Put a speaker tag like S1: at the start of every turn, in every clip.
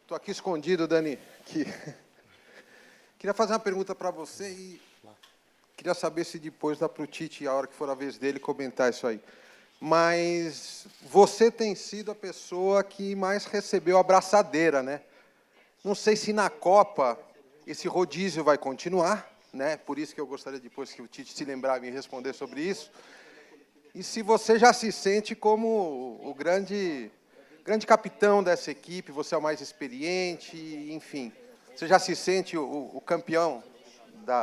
S1: Estou aqui escondido, Dani. Queria fazer uma pergunta para você e queria saber se depois dá para o Tite, a hora que for a vez dele, comentar isso aí. Mas você tem sido a pessoa que mais recebeu a abraçadeira, né? Não sei se na Copa esse rodízio vai continuar, né? Por isso que eu gostaria depois que o Tite se lembrar me responder sobre isso. E se você já se sente como o grande capitão dessa equipe, você é o mais experiente, enfim. Você já se sente o campeão,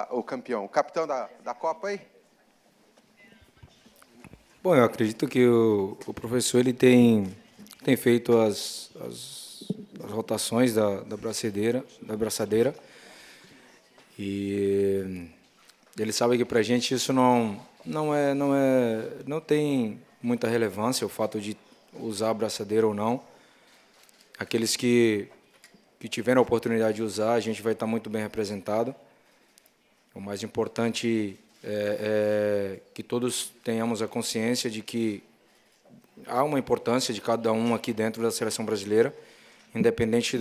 S1: o capitão da Copa aí?
S2: Bom, eu acredito que o professor ele tem feito as rotações da braçadeira, e ele sabe que para a gente isso não tem muita relevância, o fato de usar a braçadeira ou não. Aqueles que tiveram a oportunidade de usar, a gente vai estar muito bem representado. O mais importante é que todos tenhamos a consciência de que há uma importância de cada um aqui dentro da seleção brasileira, independente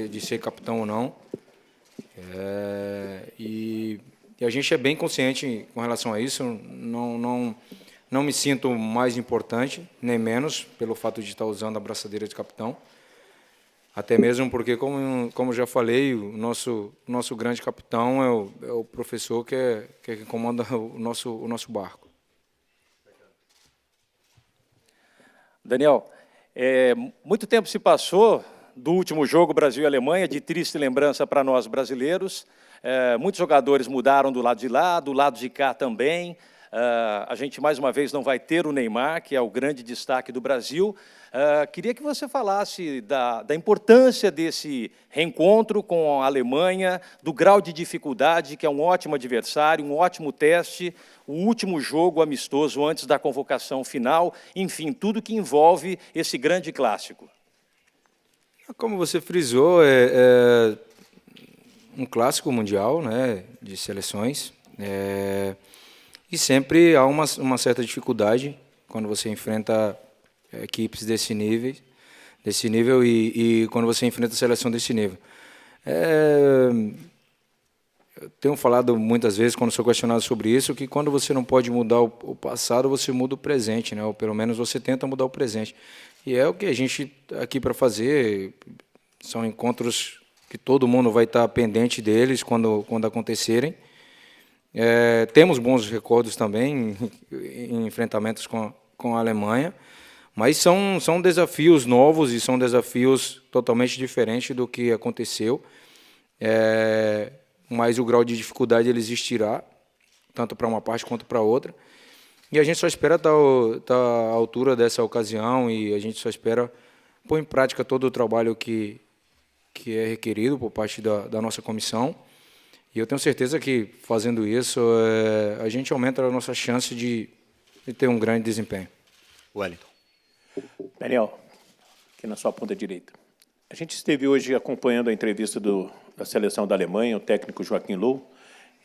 S2: de ser capitão ou não. E a gente é bem consciente com relação a isso. Não me sinto mais importante, nem menos, pelo fato de estar usando a braçadeira de capitão. Até mesmo porque, como já falei, o nosso grande capitão é o professor que comanda o nosso barco.
S3: Daniel, muito tempo se passou do último jogo Brasil e Alemanha, de triste lembrança para nós brasileiros. Muitos jogadores mudaram do lado de lá, do lado de cá também. A gente, mais uma vez, não vai ter o Neymar, que é o grande destaque do Brasil. Queria que você falasse da importância desse reencontro com a Alemanha, do grau de dificuldade, que é um ótimo adversário, um ótimo teste, o último jogo amistoso antes da convocação final, enfim, tudo que envolve esse grande clássico.
S2: Como você frisou, é um clássico mundial, né, de seleções, e sempre há uma certa dificuldade quando você enfrenta equipes desse nível e quando você enfrenta a seleção desse nível. Eu tenho falado muitas vezes, quando sou questionado sobre isso, que quando você não pode mudar o passado, você muda o presente, né? Ou pelo menos você tenta mudar o presente. E é o que a gente está aqui para fazer. São encontros que todo mundo vai estar pendente deles quando acontecerem. Temos bons recordes também em enfrentamentos com a Alemanha, mas são desafios novos e são desafios totalmente diferentes do que aconteceu. Mas o grau de dificuldade ele existirá, tanto para uma parte quanto para outra. E a gente só espera estar à altura dessa ocasião e a gente só espera pôr em prática todo o trabalho que é requerido por parte da nossa comissão. E eu tenho certeza que, fazendo isso, a gente aumenta a nossa chance de ter um grande desempenho.
S4: Wellington.
S3: Daniel, aqui na sua ponta direita. A gente esteve hoje acompanhando a entrevista da seleção da Alemanha, o técnico Joachim Löw,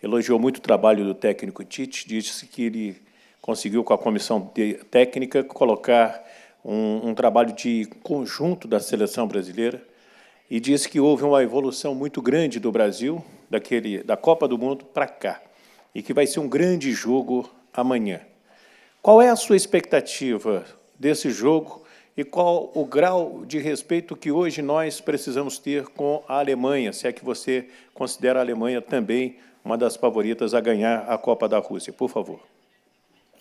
S3: elogiou muito o trabalho do técnico Tite, disse que ele conseguiu, com a comissão técnica, colocar um trabalho de conjunto da seleção brasileira e disse que houve uma evolução muito grande do Brasil, da Copa do Mundo para cá, e que vai ser um grande jogo amanhã. Qual é a sua expectativa desse jogo e qual o grau de respeito que hoje nós precisamos ter com a Alemanha, se é que você considera a Alemanha também uma das favoritas a ganhar a Copa da Rússia? Por favor.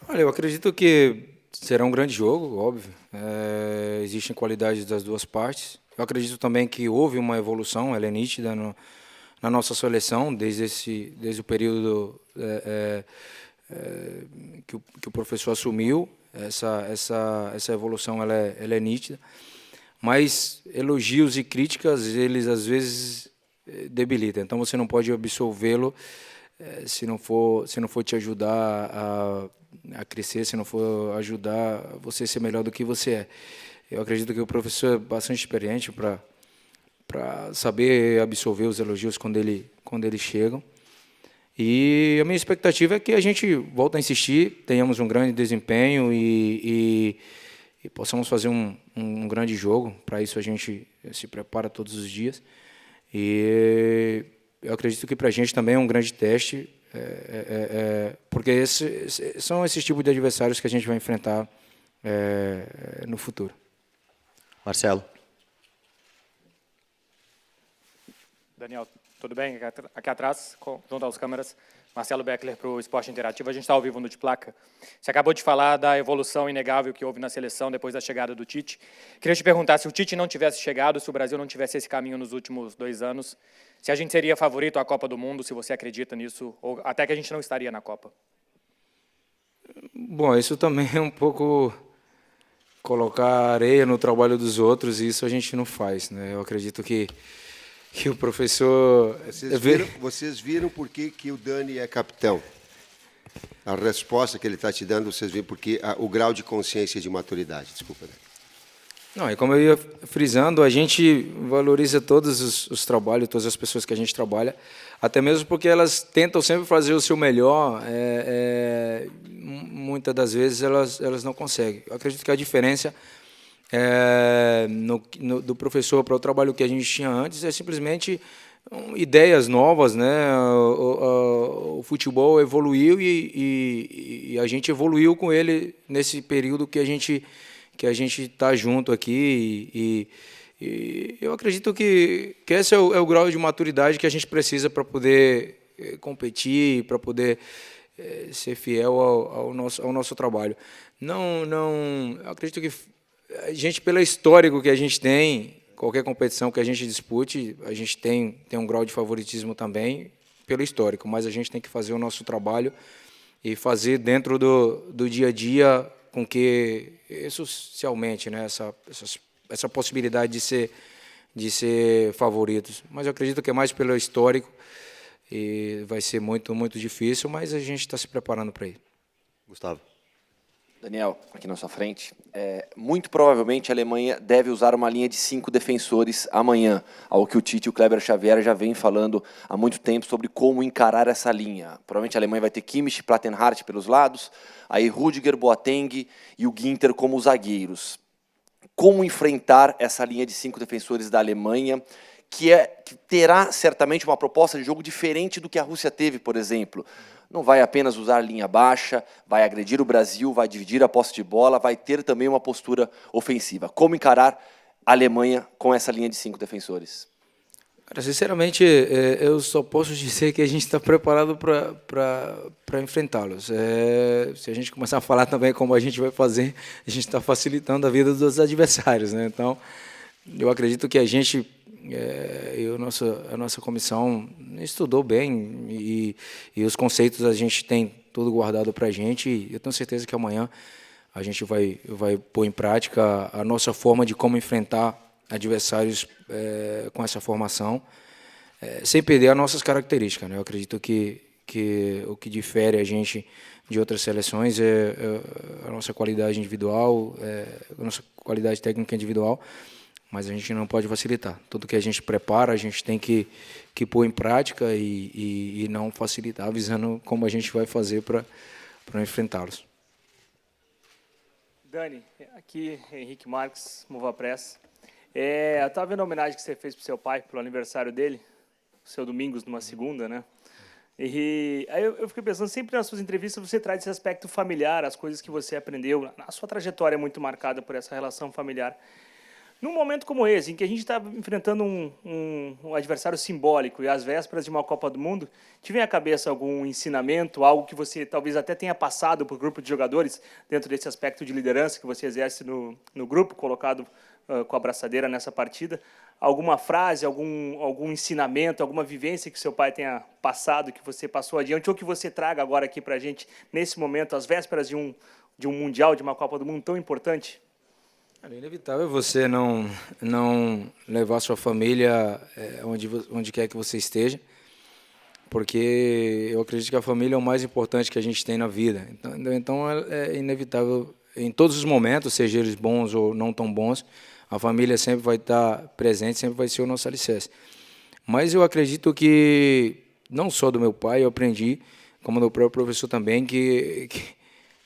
S2: Olha, eu acredito que será um grande jogo, óbvio. Existem qualidades das duas partes. Eu acredito também que houve uma evolução, ela é nítida na nossa seleção, desde o período que o professor assumiu. Essa evolução ela é nítida, mas elogios e críticas, eles às vezes debilitam. Então você não pode absolvê-lo se não for te ajudar a crescer, se não for ajudar você a ser melhor do que você é. Eu acredito que o professor é bastante experiente para saber absorver os elogios quando eles chegam. E a minha expectativa é que a gente volte a insistir, tenhamos um grande desempenho e e possamos fazer um grande jogo. Para isso a gente se prepara todos os dias. E eu acredito que para a gente também é um grande teste, porque são esses tipos de adversários que a gente vai enfrentar no futuro.
S4: Marcelo.
S5: Daniel, tudo bem? Aqui atrás, junto às câmeras, Marcelo Beckler para o Esporte Interativo. A gente está ao vivo no De Placa. Você acabou de falar da evolução inegável que houve na seleção depois da chegada do Tite. Queria te perguntar, se o Tite não tivesse chegado, se o Brasil não tivesse esse caminho nos últimos 2 anos, se a gente seria favorito à Copa do Mundo, se você acredita nisso, ou até que a gente não estaria na Copa?
S2: Bom, isso também é um pouco colocar areia no trabalho dos outros, e isso a gente não faz, né? Eu acredito que o professor...
S6: Vocês viram por que o Dani é capitão? A resposta que ele está te dando, vocês viram porque o grau de consciência e de maturidade. Desculpa, Dani.
S2: Não, e como eu ia frisando, a gente valoriza todos os trabalhos, todas as pessoas que a gente trabalha, até mesmo porque elas tentam sempre fazer o seu melhor, muitas das vezes elas não conseguem. Eu acredito que a diferença do professor para o trabalho que a gente tinha antes é simplesmente ideias novas, né? O futebol evoluiu e a gente evoluiu com ele nesse período que a gente está junto aqui, e eu acredito que esse é o grau de maturidade que a gente precisa para poder competir, para poder ser fiel ao nosso trabalho. Eu acredito que a gente, pelo histórico que a gente tem, qualquer competição que a gente dispute, a gente tem um grau de favoritismo também pelo histórico, mas a gente tem que fazer o nosso trabalho e fazer dentro do dia a dia com que socialmente, né, essa possibilidade de ser favoritos. Mas eu acredito que é mais pelo histórico e vai ser muito, muito difícil, mas a gente está se preparando para ir.
S4: Gustavo.
S7: Daniel, aqui na sua frente, muito provavelmente a Alemanha deve usar uma linha de 5 defensores amanhã, ao que o Tite e o Kleber Xavier já vêm falando há muito tempo sobre como encarar essa linha. Provavelmente a Alemanha vai ter Kimmich, Plattenhardt pelos lados, aí Rüdiger, Boateng e o Ginter como zagueiros. Como enfrentar essa linha de 5 defensores da Alemanha, que terá certamente uma proposta de jogo diferente do que a Rússia teve, por exemplo. Não vai apenas usar linha baixa, vai agredir o Brasil, vai dividir a posse de bola, vai ter também uma postura ofensiva. Como encarar a Alemanha com essa linha de 5 defensores?
S2: Cara, sinceramente, eu só posso dizer que a gente está preparado para enfrentá-los. Se a gente começar a falar também como a gente vai fazer, a gente está facilitando a vida dos adversários, né? Então, eu acredito que a gente... a nossa comissão estudou bem e os conceitos a gente tem tudo guardado para a gente, e eu tenho certeza que amanhã a gente vai pôr em prática a nossa forma de como enfrentar adversários com essa formação, sem perder as nossas características, né? Eu acredito que o que difere a gente de outras seleções é a nossa qualidade individual, a nossa qualidade técnica individual, mas a gente não pode facilitar. Tudo que a gente prepara, a gente tem que pôr em prática e não facilitar, avisando como a gente vai fazer para enfrentá-los.
S5: Dani, aqui Henrique Marques, Mova Press. Eu estava vendo a homenagem que você fez para o seu pai, pelo aniversário dele, o seu Domingos, numa segunda, né? E aí eu fiquei pensando, sempre nas suas entrevistas você traz esse aspecto familiar, as coisas que você aprendeu. A sua trajetória é muito marcada por essa relação familiar. Num momento como esse, em que a gente está enfrentando um adversário simbólico e às vésperas de uma Copa do Mundo, te vem à cabeça algum ensinamento, algo que você talvez até tenha passado para o grupo de jogadores, dentro desse aspecto de liderança que você exerce no grupo, colocado com a braçadeira nessa partida? Alguma frase, algum ensinamento, alguma vivência que seu pai tenha passado, que você passou adiante, ou que você traga agora aqui para a gente, nesse momento, às vésperas de um Mundial, de uma Copa do Mundo tão importante?
S2: É inevitável você não levar sua família onde quer que você esteja, porque eu acredito que a família é o mais importante que a gente tem na vida. Então é inevitável, em todos os momentos, seja eles bons ou não tão bons, a família sempre vai estar presente, sempre vai ser o nosso alicerce. Mas eu acredito que, não só do meu pai, eu aprendi, como do próprio professor também, que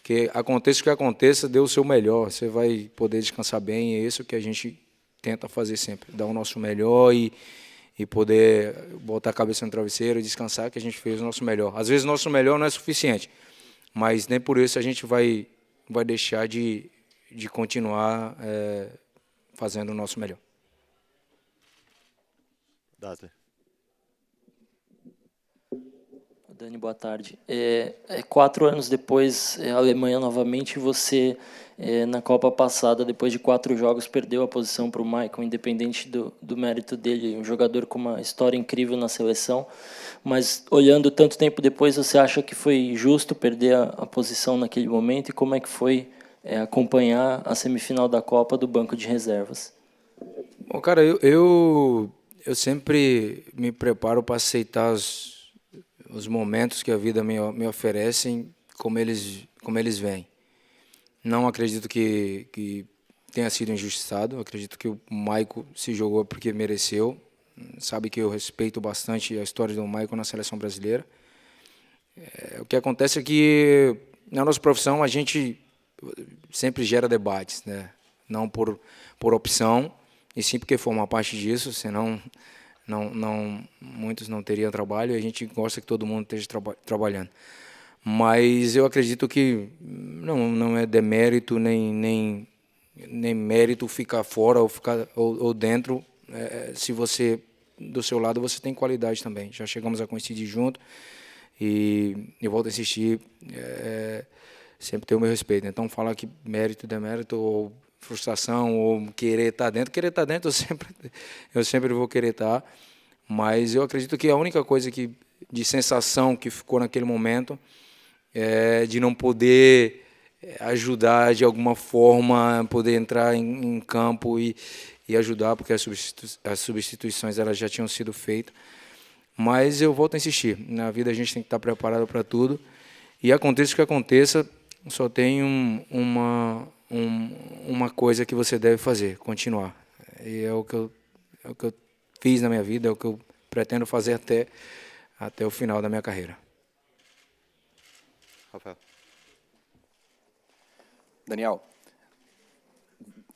S2: que aconteça o que aconteça, dê o seu melhor, você vai poder descansar bem, e é isso que a gente tenta fazer sempre, dar o nosso melhor e poder botar a cabeça no travesseiro e descansar, que a gente fez o nosso melhor. Às vezes o nosso melhor não é suficiente, mas nem por isso a gente vai deixar de continuar fazendo o nosso melhor.
S4: Dazzler.
S8: Dani, boa tarde. 4 anos depois, a Alemanha novamente, você, na Copa passada, depois de 4 jogos, perdeu a posição para o Maicon, independente do mérito dele, um jogador com uma história incrível na seleção, mas olhando tanto tempo depois, você acha que foi justo perder a posição naquele momento, e como é que foi acompanhar a semifinal da Copa do banco de reservas?
S2: Bom, cara, eu sempre me preparo para aceitar os momentos que a vida me oferecem como eles vêm. Não acredito que tenha sido injustiçado. Acredito que o Maicon se jogou porque mereceu. Sabe que eu respeito bastante a história do Maicon na seleção brasileira. O que acontece é que na nossa profissão a gente sempre gera debates, né? Não por opção, e sim porque forma parte disso, senão muitos não teriam trabalho, e a gente gosta que todo mundo esteja trabalhando. Mas eu acredito que não é demérito nem mérito ficar fora ou dentro. Se você, do seu lado, você tem qualidade também. Já chegamos a coincidir junto, e eu volto a insistir, sempre ter o meu respeito. Então, falar que mérito, demérito, ou frustração, ou querer estar dentro, eu sempre vou querer estar, mas eu acredito que a única coisa de sensação que ficou naquele momento é de não poder ajudar de alguma forma, poder entrar em campo e ajudar, porque as substituições elas já tinham sido feitas. Mas eu volto a insistir, na vida a gente tem que estar preparado para tudo, e aconteça o que aconteça, só tem uma coisa que você deve fazer: continuar. E é o que eu fiz na minha vida, é o que eu pretendo fazer até o final da minha carreira.
S4: Rafael.
S9: Daniel,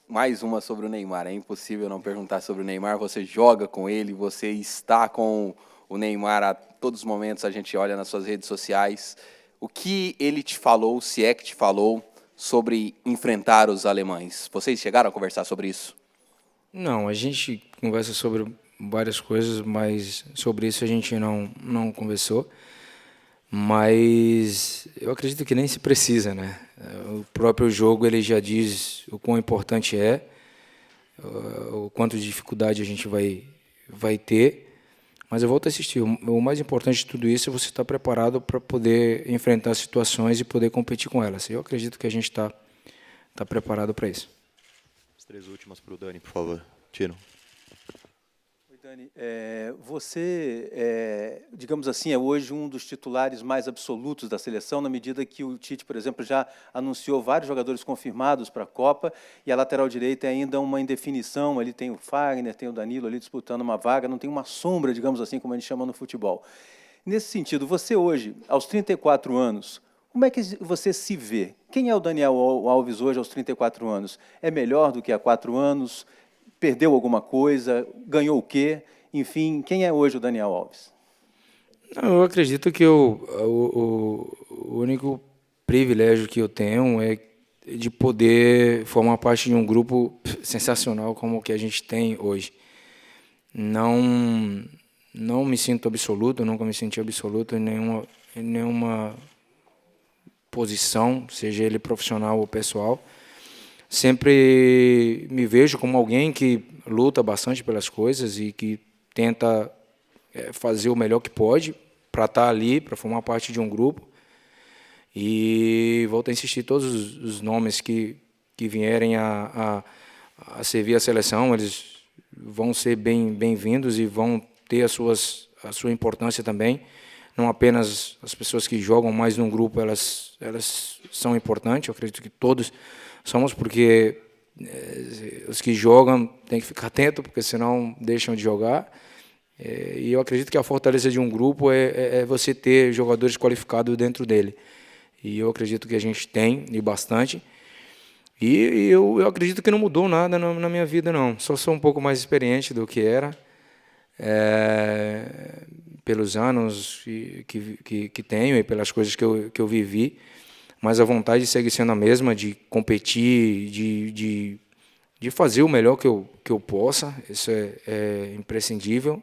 S9: mais uma sobre o Neymar. É impossível não perguntar sobre o Neymar. Você joga com ele, você está com o Neymar a todos os momentos, a gente olha nas suas redes sociais. O que ele te falou, se é que te falou, sobre enfrentar os alemães? Vocês chegaram a conversar sobre isso?
S2: Não, a gente conversa sobre várias coisas, mas sobre isso a gente não conversou. Mas eu acredito que nem se precisa, né? O próprio jogo ele já diz o quão importante é, o quanto de dificuldade a gente vai ter. Mas eu volto a insistir, o mais importante de tudo isso é você estar preparado para poder enfrentar situações e poder competir com elas. Eu acredito que a gente está preparado para isso.
S4: As 3 últimas para o Dani, por favor. Tino.
S10: Oi, Dani. Você, digamos assim, é hoje um dos titulares mais absolutos da seleção, na medida que o Tite, por exemplo, já anunciou vários jogadores confirmados para a Copa, e a lateral direita é ainda uma indefinição. Ali tem o Fagner, tem o Danilo ali disputando uma vaga, não tem uma sombra, digamos assim, como a gente chama no futebol. Nesse sentido, você hoje, aos 34 anos, como é que você se vê? Quem é o Daniel Alves hoje aos 34 anos? É melhor do que há 4 anos? Perdeu alguma coisa? Ganhou o quê? Enfim, quem é hoje o Daniel Alves?
S2: Eu acredito que o único privilégio que eu tenho é de poder formar parte de um grupo sensacional como o que a gente tem hoje. Não me sinto absoluto, nunca me senti absoluto em nenhuma posição, seja ele profissional ou pessoal. Sempre me vejo como alguém que luta bastante pelas coisas e que tenta fazer o melhor que pode para estar ali, para formar parte de um grupo. E volto a insistir, todos os nomes que vierem a servir a seleção, eles vão ser bem-vindos e vão ter a sua importância também. Não apenas as pessoas que jogam mais num grupo, elas são importantes, eu acredito que todos somos, porque os que jogam têm que ficar atentos, porque senão deixam de jogar. E eu acredito que a fortaleza de um grupo é você ter jogadores qualificados dentro dele. e eu acredito que a gente tem, e bastante. E eu acredito que não mudou nada na minha vida, não. Só sou um pouco mais experiente do que era, pelos anos que tenho e pelas coisas que eu vivi. Mas a vontade segue sendo a mesma, de competir, de fazer o melhor que eu possa. Isso é imprescindível.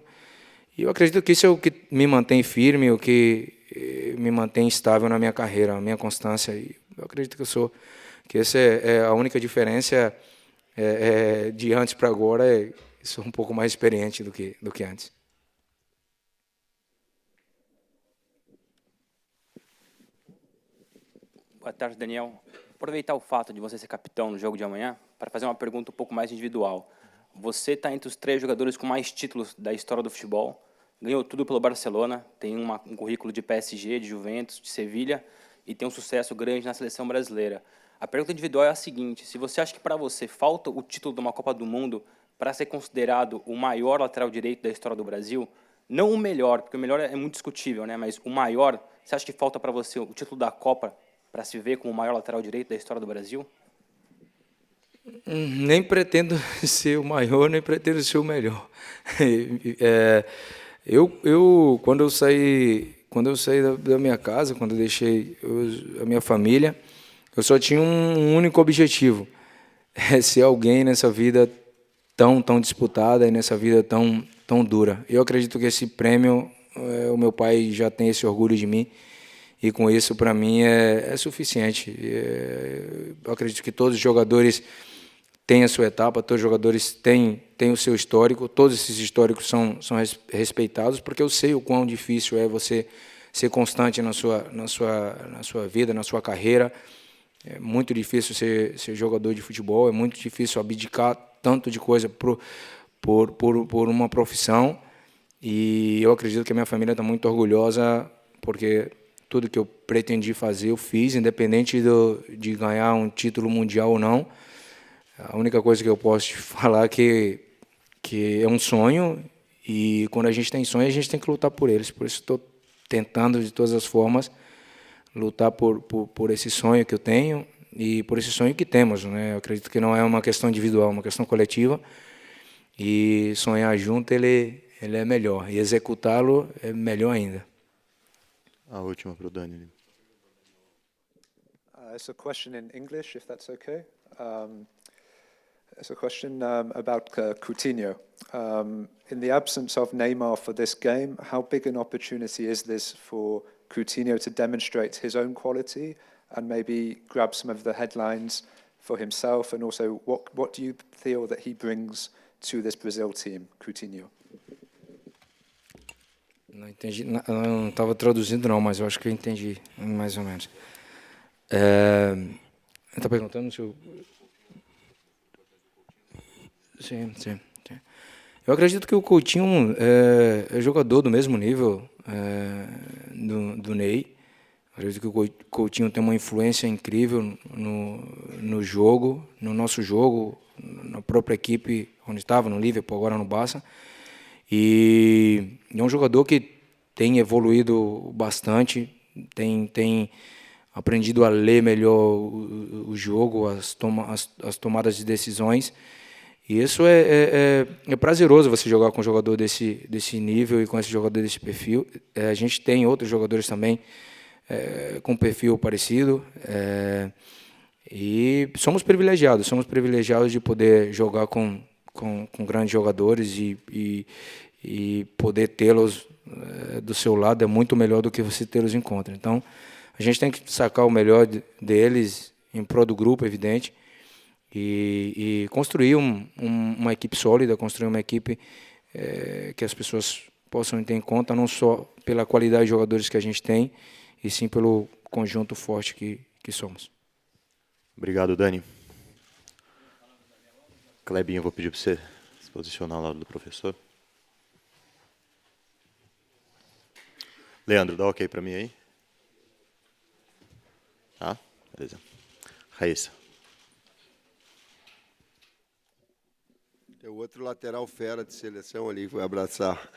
S2: E eu acredito que isso é o que me mantém firme, o que me mantém estável na minha carreira, a minha constância. E eu acredito que essa é a única diferença de antes para agora. Sou um pouco mais experiente do que antes.
S11: Boa tarde, Daniel. Aproveitar o fato de você ser capitão no jogo de amanhã para fazer uma pergunta um pouco mais individual. Você está entre os 3 jogadores com mais títulos da história do futebol, ganhou tudo pelo Barcelona, tem um currículo de PSG, de Juventus, de Sevilha e tem um sucesso grande na seleção brasileira. A pergunta individual é a seguinte: se você acha que para você falta o título de uma Copa do Mundo para ser considerado o maior lateral direito da história do Brasil, não o melhor, porque o melhor é muito discutível, né? Mas o maior, você acha que falta para você o título da Copa para se ver como o maior lateral direito da história do Brasil?
S2: Nem pretendo ser o maior, nem pretendo ser o melhor. Quando eu saí da minha casa, quando eu deixei a minha família, eu só tinha um único objetivo: ser alguém nessa vida tão disputada e nessa vida tão dura. Eu acredito que esse prêmio, o meu pai já tem esse orgulho de mim, e com isso, para mim, é suficiente. Eu acredito que todos os jogadores têm a sua etapa, todos os jogadores têm o seu histórico, todos esses históricos são respeitados, porque eu sei o quão difícil é você ser constante na sua vida, na sua carreira. É muito difícil ser jogador de futebol, é muito difícil abdicar tanto de coisa por uma profissão. E eu acredito que a minha família está muito orgulhosa, porque tudo que eu pretendi fazer eu fiz, independente de ganhar um título mundial ou não. A única coisa que eu posso te falar é que é um sonho, e quando a gente tem sonho, a gente tem que lutar por eles. Por isso estou tentando, de todas as formas, lutar por esse sonho que eu tenho e por esse sonho que temos, né? Eu acredito que não é uma questão individual, é uma questão coletiva, e sonhar junto ele é melhor, e executá-lo é melhor ainda.
S4: A última para o Dani.
S12: It's a question in English, if that's okay. It's a question about Coutinho. In the absence of Neymar for this game, how big an opportunity is this for Coutinho to demonstrate his own quality and maybe grab some of the headlines for himself? And also, what do you feel that he brings to this Brazil team, Coutinho?
S2: Não entendi, não estava traduzindo não, mas eu acho que eu entendi mais ou menos. Está perguntando se eu... Sim. Eu acredito que o Coutinho é jogador do mesmo nível do Ney. Eu acredito que o Coutinho tem uma influência incrível no jogo, no nosso jogo, na própria equipe onde estava, no Liverpool, agora no Barça. E é um jogador que tem evoluído bastante, tem aprendido a ler melhor o jogo, as tomadas de decisões. E isso é prazeroso, você jogar com um jogador desse nível e com esse jogador desse perfil. A gente tem outros jogadores também com perfil parecido. E somos privilegiados de poder jogar com grandes jogadores, e poder tê-los do seu lado é muito melhor do que você tê-los em contra. Então, a gente tem que sacar o melhor deles em prol do grupo, evidente, e construir uma equipe sólida, construir uma equipe que as pessoas possam ter em conta, não só pela qualidade de jogadores que a gente tem, e sim pelo conjunto forte que somos.
S4: Obrigado, Dani. Clebinho, eu vou pedir para você se posicionar ao lado do professor. Leandro, dá ok para mim aí? Tá? Beleza. Raíssa.
S6: Tem outro lateral fera de seleção ali que vai abraçar.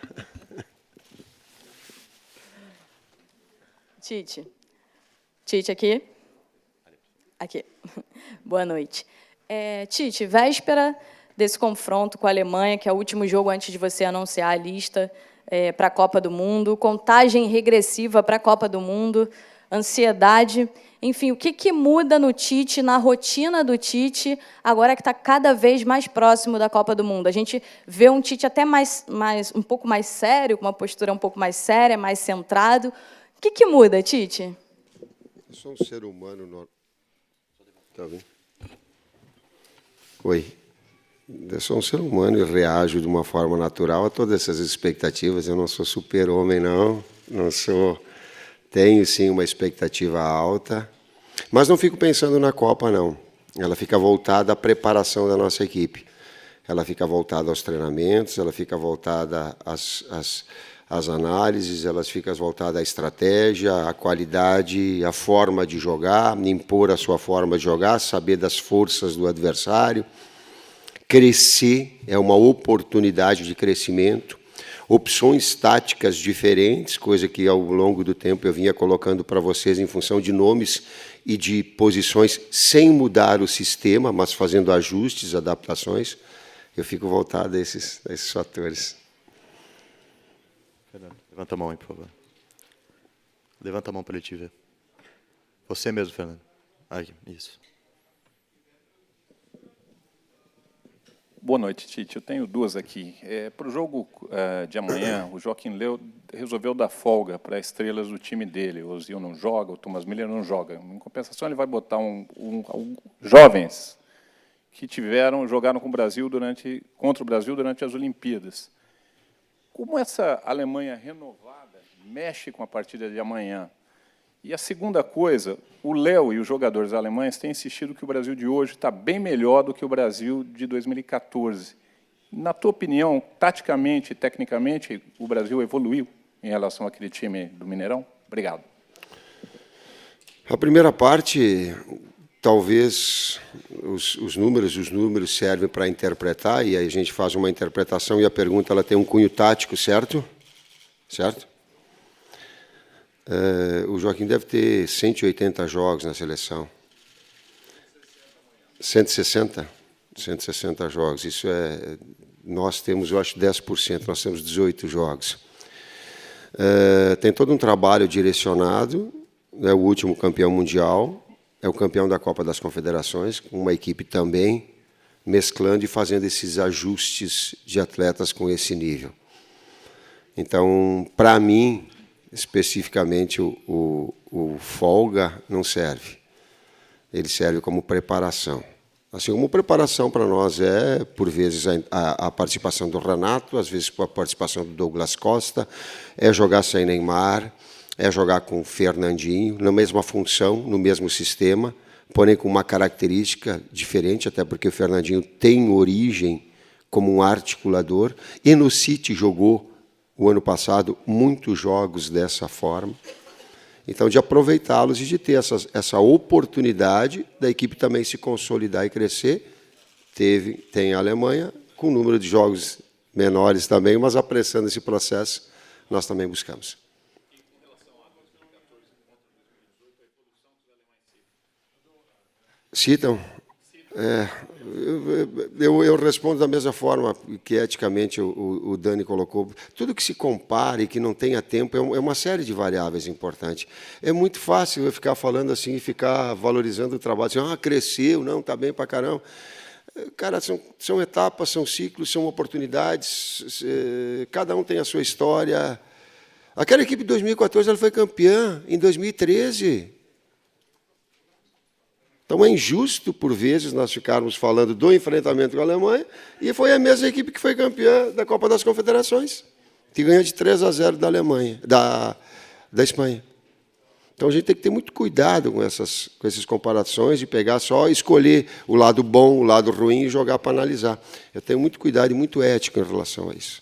S13: Tite, Tite aqui. Aqui. Boa noite. Tite, véspera desse confronto com a Alemanha, que é o último jogo antes de você anunciar a lista para a Copa do Mundo, contagem regressiva para a Copa do Mundo, ansiedade, enfim, o que muda no Tite, na rotina do Tite, agora que está cada vez mais próximo da Copa do Mundo? A gente vê um Tite até um pouco mais sério, com uma postura um pouco mais séria, mais centrado. O que muda, Tite?
S6: Eu sou um ser humano... Tá vendo? Oi. Eu sou um ser humano e reajo de uma forma natural a todas essas expectativas. Eu não sou super-homem, não. Não sou... Tenho, sim, uma expectativa alta, mas não fico pensando na Copa, não. Ela fica voltada à preparação da nossa equipe. Ela fica voltada aos treinamentos, ela fica voltada às análises, ela fica voltada à estratégia, à qualidade, à forma de jogar, impor a sua forma de jogar, saber das forças do adversário. Crescer é uma oportunidade de crescimento. Opções táticas diferentes, coisa que ao longo do tempo eu vinha colocando para vocês em função de nomes e de posições, sem mudar o sistema, mas fazendo ajustes, adaptações. Eu fico voltado a esses fatores.
S4: Fernando, levanta a mão aí, por favor. Levanta a mão para ele te ver. Você mesmo, Fernando. Aí, isso.
S14: Boa noite, Tite. Eu tenho duas aqui. Para o jogo de amanhã, o Joaquim Löw resolveu dar folga para estrelas do time dele. O Ozil não joga, o Thomas Müller não joga. Em compensação, ele vai botar jovens que jogaram contra o Brasil durante as Olimpíadas. Como essa Alemanha renovada mexe com a partida de amanhã? E a segunda coisa, o Léo e os jogadores alemães têm insistido que o Brasil de hoje está bem melhor do que o Brasil de 2014. Na tua opinião, taticamente e tecnicamente, o Brasil evoluiu em relação àquele time do Mineirão? Obrigado.
S6: A primeira parte, talvez os números servem para interpretar, e aí a gente faz uma interpretação e a pergunta ela tem um cunho tático, certo? Certo? O Joaquim deve ter 180 jogos na seleção. 160? 160 jogos. Isso nós temos, eu acho, 10%. Nós temos 18 jogos. Tem todo um trabalho direcionado. É o último campeão mundial. É o campeão da Copa das Confederações, com uma equipe também mesclando e fazendo esses ajustes de atletas com esse nível. Então, para mim, especificamente, o folga não serve. Ele serve como preparação. Assim, como preparação para nós por vezes, a participação do Renato, às vezes a participação do Douglas Costa, jogar sem Neymar, jogar com o Fernandinho, na mesma função, no mesmo sistema, porém com uma característica diferente, até porque o Fernandinho tem origem como um articulador, e no City jogou, o ano passado, muitos jogos dessa forma. Então, de aproveitá-los e de ter essa oportunidade da equipe também se consolidar e crescer. Tem a Alemanha, com um número de jogos menores também, mas apressando esse processo, nós também buscamos. Citam? Eu respondo da mesma forma que eticamente o Dani colocou. Tudo que se compare, que não tenha tempo, é uma série de variáveis importantes. É muito fácil eu ficar falando assim e ficar valorizando o trabalho. Assim, cresceu, não, está bem para caramba. Cara, são etapas, são ciclos, são oportunidades. Cada um tem a sua história. Aquela equipe de 2014 ela foi campeã em 2013. Então, é injusto, por vezes, nós ficarmos falando do enfrentamento com a Alemanha, e foi a mesma equipe que foi campeã da Copa das Confederações, que ganhou de 3-0 da Alemanha, da Espanha. Então, a gente tem que ter muito cuidado com essas comparações, de pegar só, escolher o lado bom, o lado ruim e jogar para analisar. Eu tenho muito cuidado e muito ético em relação a isso.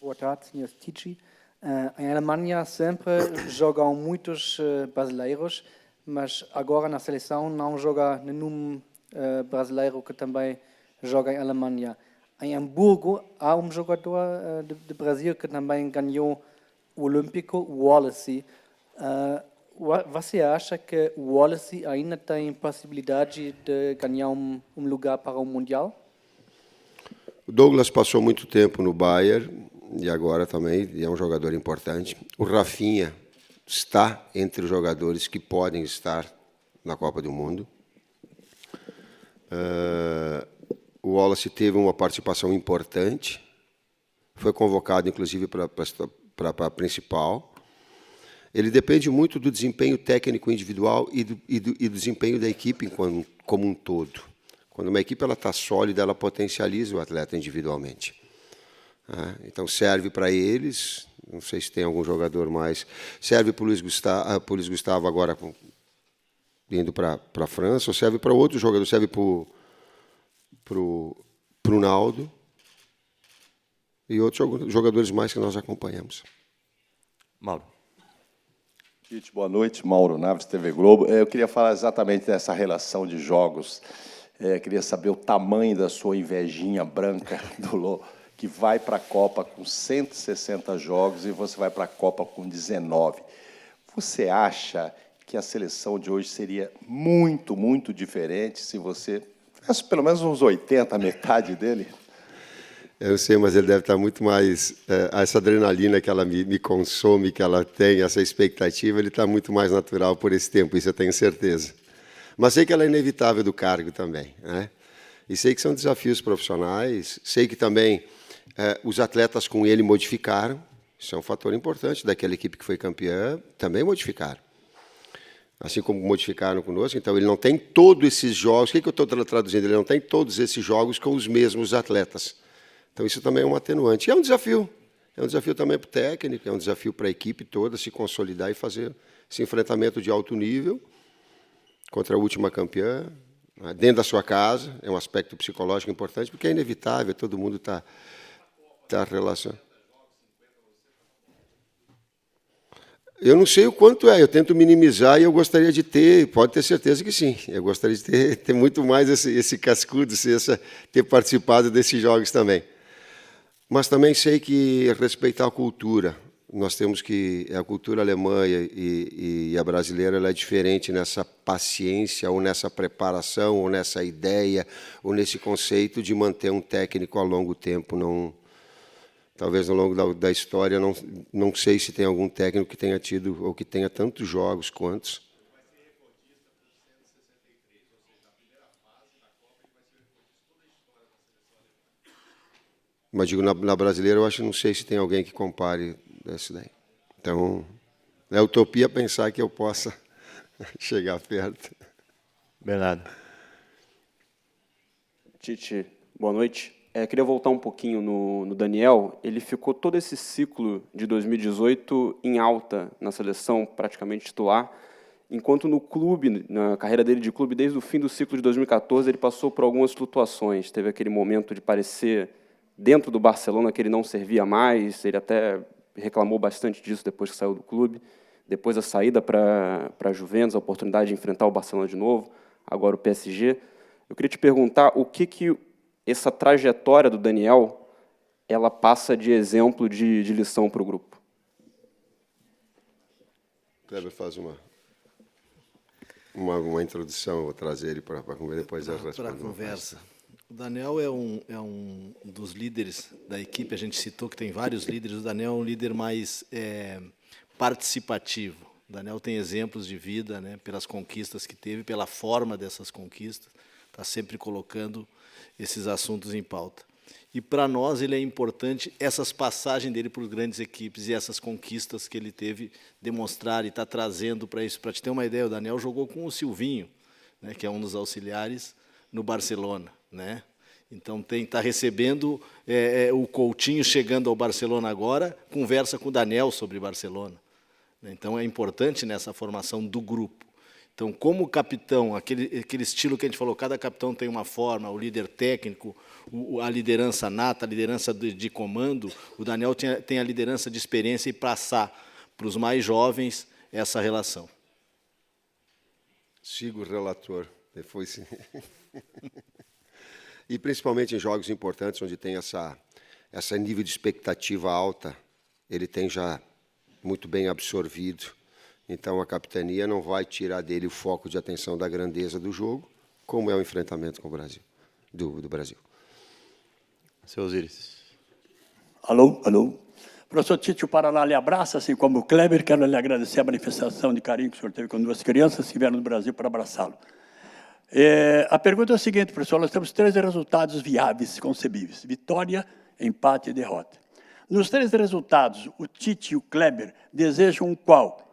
S15: Boa tarde, senhor Tite. Em Alemanha sempre jogam muitos brasileiros, mas agora na seleção não joga nenhum brasileiro que também joga em Alemanha. Em Hamburgo há um jogador de Brasil que também ganhou o Olímpico, o Wallace. Você acha que o Wallace ainda tem possibilidade de ganhar um lugar para o Mundial?
S6: O Douglas passou muito tempo no Bayern e agora também é um jogador importante. O Rafinha está entre os jogadores que podem estar na Copa do Mundo. O Wallace teve uma participação importante, foi convocado inclusive para a principal. Ele depende muito do desempenho técnico individual e do desempenho da equipe como um todo. Quando uma equipe está sólida, ela potencializa o atleta individualmente. Então, serve para eles, não sei se tem algum jogador mais, serve para o Luiz Gustavo agora indo para a França, ou serve para outro jogador, serve para o Naldo e outros jogadores mais que nós acompanhamos.
S4: Mauro.
S16: Tite, boa noite. Mauro Naves, TV Globo. Eu queria falar exatamente dessa relação de jogos. Queria saber o tamanho da sua invejinha branca do Lô, que vai para a Copa com 160 jogos e você vai para a Copa com 19. Você acha que a seleção de hoje seria muito, muito diferente se você tivesse pelo menos uns 80, metade dele?
S6: Eu não sei, mas ele deve estar muito mais... essa adrenalina que ela me consome, que ela tem, essa expectativa, ele está muito mais natural por esse tempo, isso eu tenho certeza. Mas sei que ela é inevitável do cargo também, né? E sei que são desafios profissionais, sei que também os atletas com ele modificaram, isso é um fator importante daquela equipe que foi campeã, também modificaram. Assim como modificaram conosco, então ele não tem todos esses jogos, o que eu estou traduzindo? Ele não tem todos esses jogos com os mesmos atletas. Então, isso também é um atenuante. E é um desafio. É um desafio também para o técnico, é um desafio para a equipe toda se consolidar e fazer esse enfrentamento de alto nível contra a última campeã, dentro da sua casa. É um aspecto psicológico importante, porque é inevitável, todo mundo está relacionado. Eu não sei o quanto eu tento minimizar e eu gostaria de ter, pode ter certeza que sim, eu gostaria de ter muito mais esse cascudo, ter participado desses jogos também. Mas também sei que respeitar a cultura, nós temos que, a cultura alemã e a brasileira, ela é diferente nessa paciência, ou nessa preparação, ou nessa ideia, ou nesse conceito de manter um técnico a longo tempo. Talvez ao longo da história, não sei se tem algum técnico que tenha tido, ou que tenha tantos jogos quantos. Mas digo, na brasileira, eu acho, não sei se tem alguém que compare desse daí. Então, é utopia pensar que eu possa chegar perto.
S4: Bernardo.
S17: Tite, boa noite. Queria voltar um pouquinho no Daniel. Ele ficou todo esse ciclo de 2018 em alta na seleção, praticamente titular, enquanto no clube, na carreira dele de clube, desde o fim do ciclo de 2014, ele passou por algumas flutuações. Teve aquele momento de parecer, dentro do Barcelona, que ele não servia mais, ele até reclamou bastante disso depois que saiu do clube. Depois a saída para a Juventus, a oportunidade de enfrentar o Barcelona de novo, agora o PSG. Eu queria te perguntar o que essa trajetória do Daniel ela passa de exemplo, de lição para o grupo.
S6: Kleber faz uma introdução, vou trazer ele para depois a resposta.
S18: Para a conversa. O Daniel é um dos líderes da equipe, a gente citou que tem vários líderes, o Daniel é um líder mais participativo. O Daniel tem exemplos de vida, né, pelas conquistas que teve, pela forma dessas conquistas, está sempre colocando esses assuntos em pauta. E, para nós, ele é importante essas passagens dele por grandes equipes e essas conquistas que ele teve demonstrar e está trazendo para isso. Para te ter uma ideia, o Daniel jogou com o Silvinho, né, que é um dos auxiliares, no Barcelona, né? Então, está recebendo o Coutinho chegando ao Barcelona agora, conversa com o Daniel sobre Barcelona. Então, é importante nessa formação do grupo. Então, como capitão, aquele estilo que a gente falou, cada capitão tem uma forma, o líder técnico, a liderança nata, a liderança de comando, o Daniel tem a liderança de experiência e passar para os mais jovens essa relação.
S6: Sigo o relator, depois... E principalmente em jogos importantes, onde tem essa nível de expectativa alta, ele tem já muito bem absorvido. Então, a capitania não vai tirar dele o foco de atenção da grandeza do jogo, como é o enfrentamento com o Brasil, do Brasil.
S4: Seu Osiris.
S19: Alô, alô. Professor Tite, o Paraná lhe abraça, assim como o Kleber. Quero lhe agradecer a manifestação de carinho que o senhor teve com duas crianças que vieram do Brasil para abraçá-lo. A pergunta é a seguinte, professor. Nós temos 3 resultados viáveis, concebíveis. Vitória, empate e derrota. Nos 3 resultados, o Tite e o Kleber desejam qual?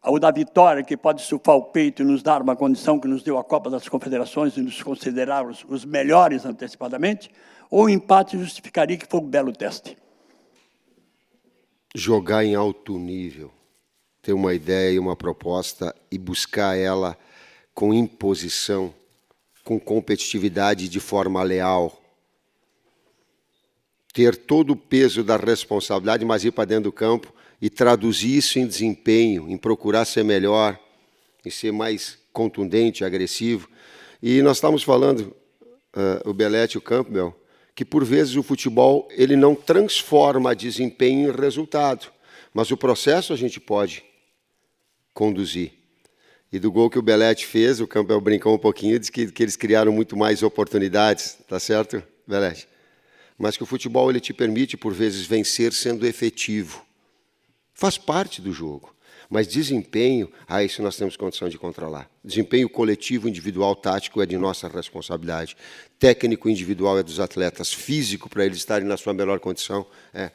S19: O da vitória, que pode estufar o peito e nos dar uma condição que nos deu a Copa das Confederações e nos considerar os melhores antecipadamente? Ou o empate justificaria que foi um belo teste?
S6: Jogar em alto nível, ter uma ideia e uma proposta e buscar ela com imposição, com competitividade de forma leal. Ter todo o peso da responsabilidade, mas ir para dentro do campo e traduzir isso em desempenho, em procurar ser melhor, em ser mais contundente, agressivo. E nós estamos falando, o Belletti e o Campbell, que por vezes o futebol ele não transforma desempenho em resultado, mas o processo a gente pode conduzir. E do gol que o Belletti fez, o Campbell brincou um pouquinho, disse que eles criaram muito mais oportunidades, tá certo, Belletti? Mas que o futebol ele te permite, por vezes, vencer sendo efetivo. Faz parte do jogo. Mas desempenho, isso nós temos condição de controlar. Desempenho coletivo, individual, tático é de nossa responsabilidade. Técnico individual é dos atletas. Físico, para eles estarem na sua melhor condição, é.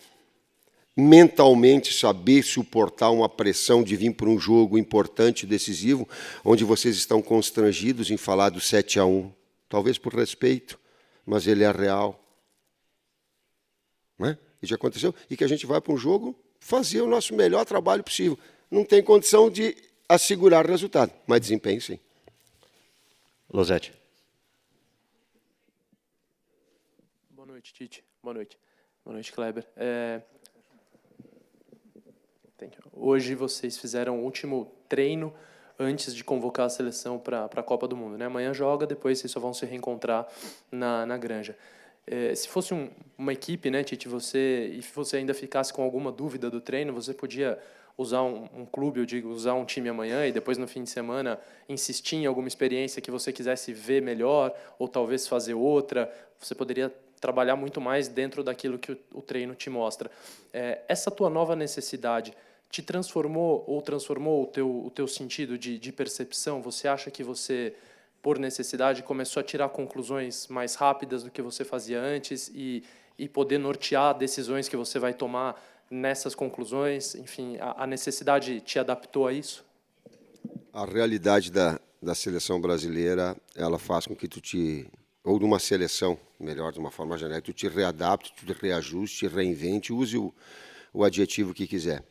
S6: Mentalmente, saber suportar uma pressão de vir para um jogo importante, decisivo, onde vocês estão constrangidos em falar do 7-1. Talvez por respeito, mas ele é real. Não é? E já aconteceu. E que a gente vai para um jogo fazer o nosso melhor trabalho possível. Não tem condição de assegurar o resultado, mas desempenho, sim.
S4: Losetti.
S20: Boa noite, Tite. Boa noite. Boa noite, Kleber. Hoje vocês fizeram o último treino antes de convocar a seleção para a Copa do Mundo, né? Amanhã joga, depois vocês só vão se reencontrar na Granja. Se fosse uma equipe, né, Tite, e você ainda ficasse com alguma dúvida do treino, você podia usar um clube, eu digo, usar um time amanhã e depois no fim de semana insistir em alguma experiência que você quisesse ver melhor ou talvez fazer outra. Você poderia trabalhar muito mais dentro daquilo que o treino te mostra. Essa tua nova necessidade te transformou ou transformou o teu sentido de percepção? Você acha que você, por necessidade, começou a tirar conclusões mais rápidas do que você fazia antes e poder nortear decisões que você vai tomar nessas conclusões? Enfim, a necessidade te adaptou a isso?
S6: A realidade da seleção brasileira, ela faz com que ou de uma seleção, melhor, de uma forma genérica, tu te readapte, tu te reajuste, te reinvente, use o adjetivo que quiser.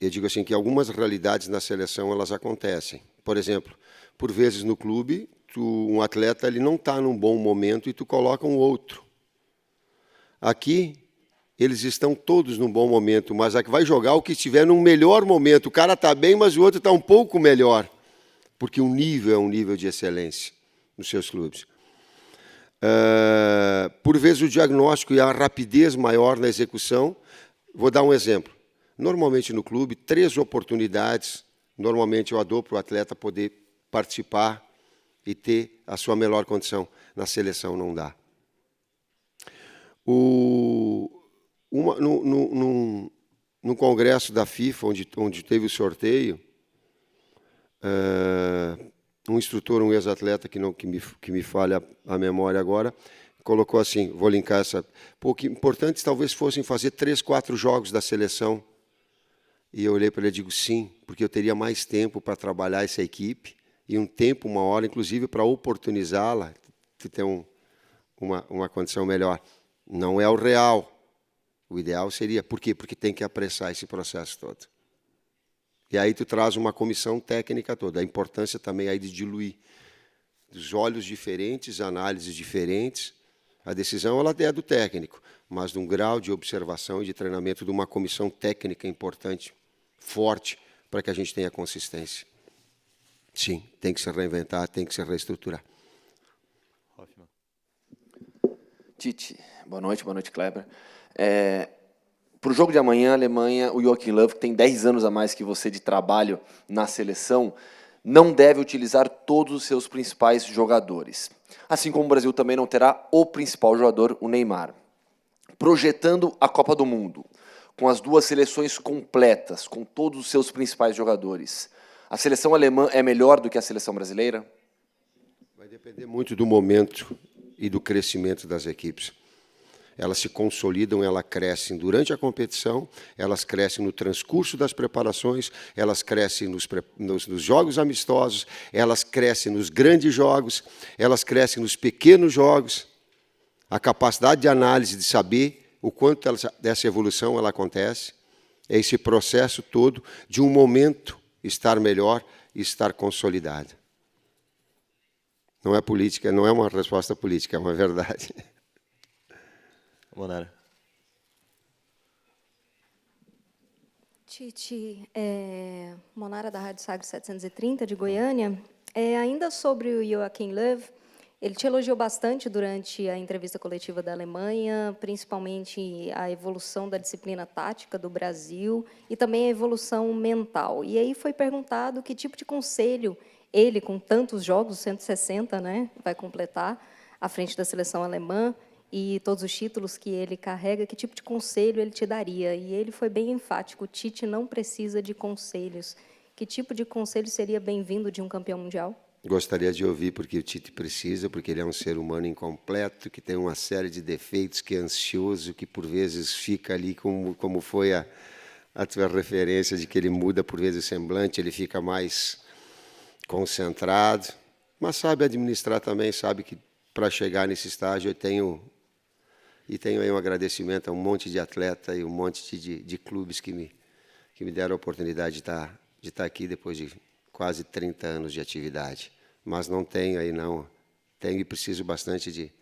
S6: Eu digo assim, que algumas realidades na seleção, elas acontecem. Por exemplo, por vezes no clube, um atleta ele não está num bom momento e tu coloca um outro. Aqui, eles estão todos num bom momento, mas a que vai jogar o que estiver num melhor momento. O cara está bem, mas o outro está um pouco melhor, porque o nível é um nível de excelência nos seus clubes. Por vezes o diagnóstico e a rapidez maior na execução. Vou dar um exemplo. Normalmente no clube, 3 oportunidades, normalmente eu dou para o atleta poder participar e ter a sua melhor condição. Na seleção não dá. No congresso da FIFA, onde teve o sorteio, um instrutor, um ex-atleta, que me falha a memória agora, colocou assim, vou linkar essa... que importantes talvez fossem fazer 3, 4 jogos da seleção. E eu olhei para ele e digo, sim, porque eu teria mais tempo para trabalhar essa equipe, e um tempo, uma hora, inclusive, para oportunizá-la, de ter uma condição melhor. Não é o real. O ideal seria... Por quê? Porque tem que apressar esse processo todo. E aí tu traz uma comissão técnica toda. A importância também aí de diluir. Dos olhos diferentes, análises diferentes. A decisão ela é do técnico, mas de um grau de observação e de treinamento de uma comissão técnica importante, forte, para que a gente tenha consistência. Sim, tem que se reinventar, tem que se reestruturar.
S7: Tite, boa noite, Kleber. Para o jogo de amanhã, a Alemanha, o Joachim Löw, que tem 10 anos a mais que você de trabalho na seleção, não deve utilizar todos os seus principais jogadores. Assim como o Brasil também não terá o principal jogador, o Neymar. Projetando a Copa do Mundo, com as duas seleções completas, com todos os seus principais jogadores, a seleção alemã é melhor do que a seleção brasileira?
S6: Vai depender muito do momento e do crescimento das equipes. Elas se consolidam, elas crescem durante a competição, elas crescem no transcurso das preparações, elas crescem nos jogos amistosos, elas crescem nos grandes jogos, elas crescem nos pequenos jogos. A capacidade de análise, de saber o quanto dessa evolução ela acontece, é esse processo todo de um momento estar melhor e estar consolidado. Não é política, não é uma resposta política, é uma verdade.
S4: Monara.
S21: Tite, Monara da Rádio Sagres 730, de Goiânia. Ainda sobre o Joachim Löw, ele te elogiou bastante durante a entrevista coletiva da Alemanha, principalmente a evolução da disciplina tática do Brasil e também a evolução mental. E aí foi perguntado que tipo de conselho ele, com tantos jogos, 160, né, vai completar, à frente da seleção alemã, e todos os títulos que ele carrega, que tipo de conselho ele te daria? E ele foi bem enfático, o Tite não precisa de conselhos. Que tipo de conselho seria bem-vindo de um campeão mundial?
S6: Gostaria de ouvir, porque o Tite precisa, porque ele é um ser humano incompleto, que tem uma série de defeitos, que é ansioso, que por vezes fica ali, como foi a tua referência, de que ele muda por vezes o semblante, ele fica mais concentrado, mas sabe administrar também, sabe que para chegar nesse estágio eu tenho aí um agradecimento a um monte de atleta e um monte de clubes que me deram a oportunidade de estar aqui depois de quase 30 anos de atividade. Mas não tenho aí, não. Tenho e preciso bastante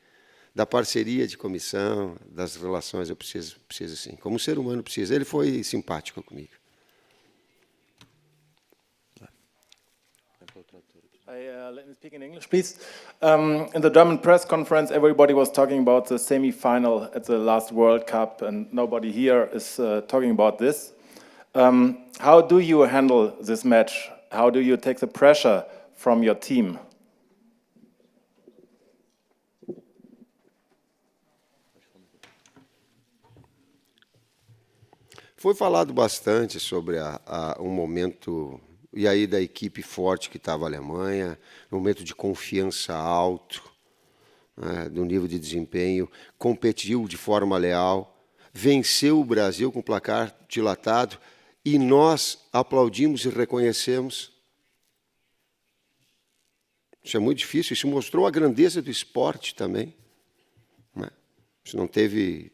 S6: da parceria de comissão, das relações, eu preciso sim. Como ser humano precisa. Ele foi simpático comigo.
S22: Let me speak in English, please. In the German press conference, everybody was talking about the semi-final at the last World Cup, and nobody here is talking about this. How do you handle this match? How do you take the pressure from your team?
S6: Foi falado bastante sobre um momento, e aí da equipe forte que estava a Alemanha, um momento de confiança alto, né, do nível de desempenho, competiu de forma leal, venceu o Brasil com placar dilatado, e nós aplaudimos e reconhecemos. Isso é muito difícil, isso mostrou a grandeza do esporte também. Né? Isso não teve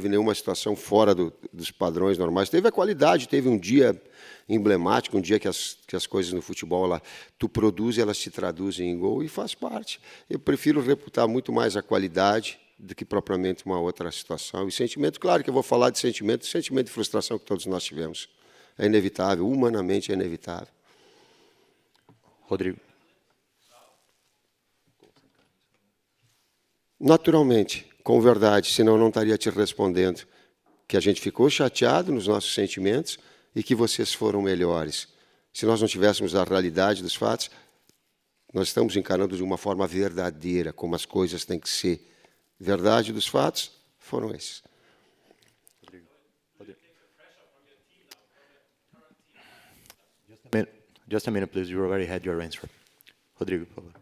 S6: nenhuma situação fora dos padrões normais. Teve a qualidade, teve um dia emblemático, um dia que as coisas no futebol lá, tu produz e elas se traduzem em gol, e faz parte. Eu prefiro reputar muito mais a qualidade do que propriamente uma outra situação. E sentimento, claro que eu vou falar de sentimento de frustração que todos nós tivemos. É inevitável, humanamente é inevitável.
S4: Rodrigo.
S6: Naturalmente, com verdade, senão eu não estaria te respondendo que a gente ficou chateado nos nossos sentimentos e que vocês foram melhores. Se nós não tivéssemos a realidade dos fatos, nós estamos encarando de uma forma verdadeira, como as coisas têm que ser. Verdade dos fatos foram esses.
S4: Just a minute, please. You already had your answer. Rodrigo, por favor.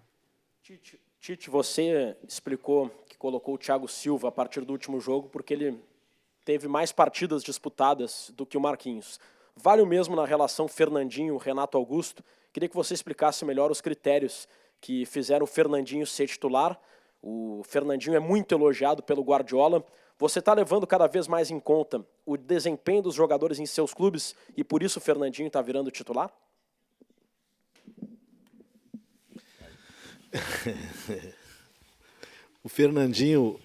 S23: Tite, você explicou que colocou o Thiago Silva a partir do último jogo porque ele teve mais partidas disputadas do que o Marquinhos. Vale o mesmo na relação Fernandinho-Renato Augusto? Queria que você explicasse melhor os critérios que fizeram o Fernandinho ser titular. O Fernandinho é muito elogiado pelo Guardiola. Você está levando cada vez mais em conta o desempenho dos jogadores em seus clubes e por isso o Fernandinho está virando titular?
S18: O Fernandinho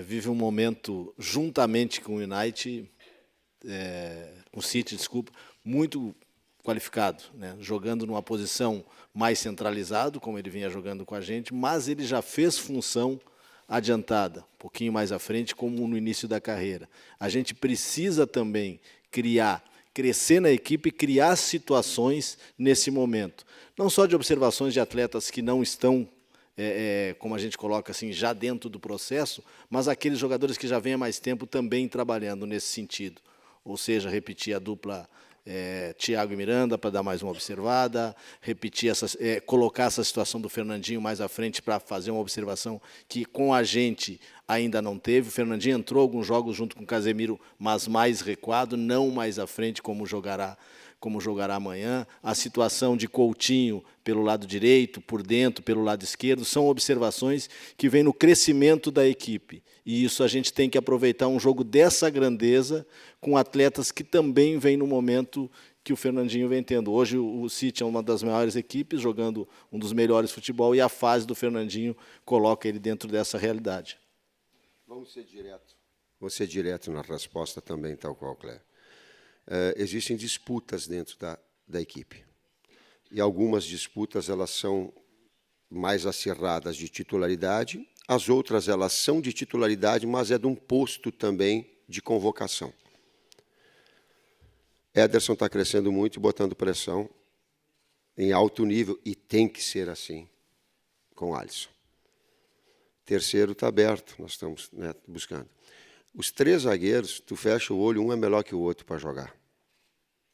S18: vive um momento, juntamente com o United, o City, desculpa, muito qualificado, né? Jogando numa posição mais centralizado, como ele vinha jogando com a gente, mas ele já fez função adiantada, um pouquinho mais à frente, como no início da carreira. A gente precisa também crescer na equipe e criar situações nesse momento. Não só de observações de atletas que não estão, como a gente coloca assim, já dentro do processo, mas aqueles jogadores que já vêm há mais tempo também trabalhando nesse sentido. Ou seja, repetir a dupla Thiago e Miranda para dar mais uma observada, colocar essa situação do Fernandinho mais à frente para fazer uma observação que com a gente ainda não teve. O Fernandinho entrou alguns jogos junto com o Casemiro, mas mais recuado, não mais à frente como jogará amanhã. A situação de Coutinho pelo lado direito, por dentro, pelo lado esquerdo, são observações que vêm no crescimento da equipe. E isso a gente tem que aproveitar um jogo dessa grandeza com atletas que também vêm no momento que o Fernandinho vem tendo. Hoje o City é uma das maiores equipes, jogando um dos melhores futebol, e a fase do Fernandinho coloca ele dentro dessa realidade.
S6: Vamos ser direto. Vou ser direto na resposta também, tal qual, Cléber. Existem disputas dentro da equipe. E algumas disputas elas são mais acirradas de titularidade, as outras elas são de titularidade, mas é de um posto também de convocação. Ederson está crescendo muito e botando pressão em alto nível, e tem que ser assim com Alisson. Terceiro está aberto, nós estamos buscando. Os 3 zagueiros, tu fecha o olho, um é melhor que o outro para jogar.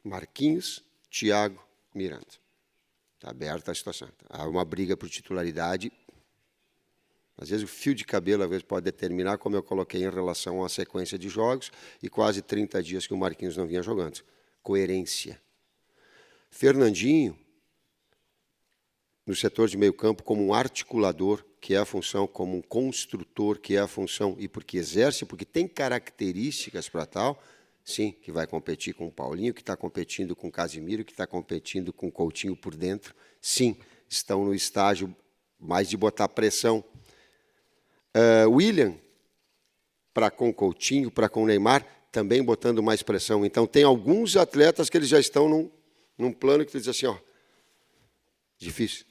S6: Marquinhos, Thiago, Miranda. Está aberta a situação. Há uma briga por titularidade. Às vezes o fio de cabelo às vezes pode determinar, como eu coloquei em relação à sequência de jogos, e quase 30 dias que o Marquinhos não vinha jogando. Coerência. Fernandinho, no setor de meio campo, como um articulador, que é a função, como um construtor, que é a função, e porque exerce, porque tem características para tal, sim, que vai competir com o Paulinho, que está competindo com o Casemiro, que está competindo com o Coutinho por dentro, sim, estão no estágio mais de botar pressão. William, para com o Coutinho, para com o Neymar, também botando mais pressão. Então, tem alguns atletas que eles já estão num plano que tu diz assim, ó, difícil.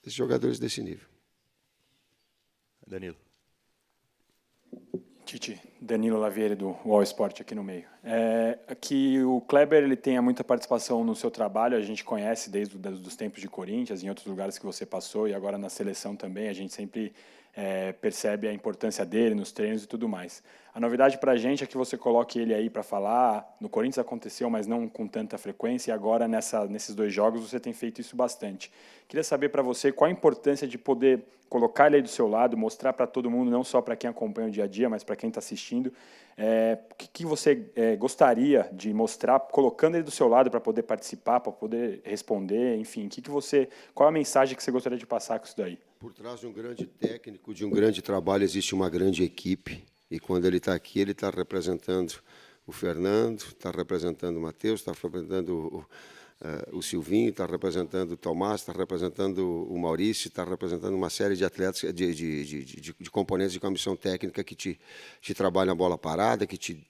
S6: Esses jogadores desse nível.
S4: Danilo.
S1: Tite, Danilo Lavieri do UOL Sport aqui no meio. Que o Kleber ele tenha muita participação no seu trabalho, a gente conhece desde os tempos de Corinthians, em outros lugares que você passou, e agora na seleção também, a gente sempre percebe a importância dele nos treinos e tudo mais. A novidade para a gente é que você coloque ele aí para falar. No Corinthians aconteceu, mas não com tanta frequência, e agora nesses 2 jogos você tem feito isso bastante. Queria saber para você qual a importância de poder colocar ele aí do seu lado, mostrar para todo mundo, não só para quem acompanha o dia a dia, mas para quem está assistindo, o que você gostaria de mostrar, colocando ele do seu lado para poder participar, para poder responder, enfim, qual é a mensagem que você gostaria de passar com isso daí?
S6: Por trás de um grande técnico, de um grande trabalho, existe uma grande equipe, e quando ele está aqui, ele está representando o Fernando, está representando o Matheus, está representando o Silvinho, está representando o Tomás, está representando o Maurício, está representando uma série de atletas, de componentes de comissão técnica que te trabalham a bola parada, que te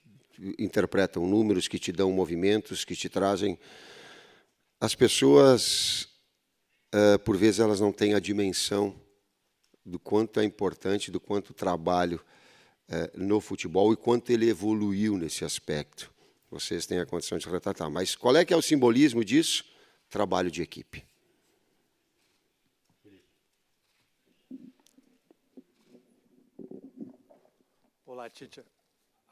S6: interpretam números, que te dão movimentos, que te trazem... As pessoas, por vezes, elas não têm a dimensão do quanto é importante, do quanto o trabalho no futebol e quanto ele evoluiu nesse aspecto. Vocês têm a condição de retratar. Mas qual é que é o simbolismo disso? Trabalho de equipe.
S3: Olá, Tite.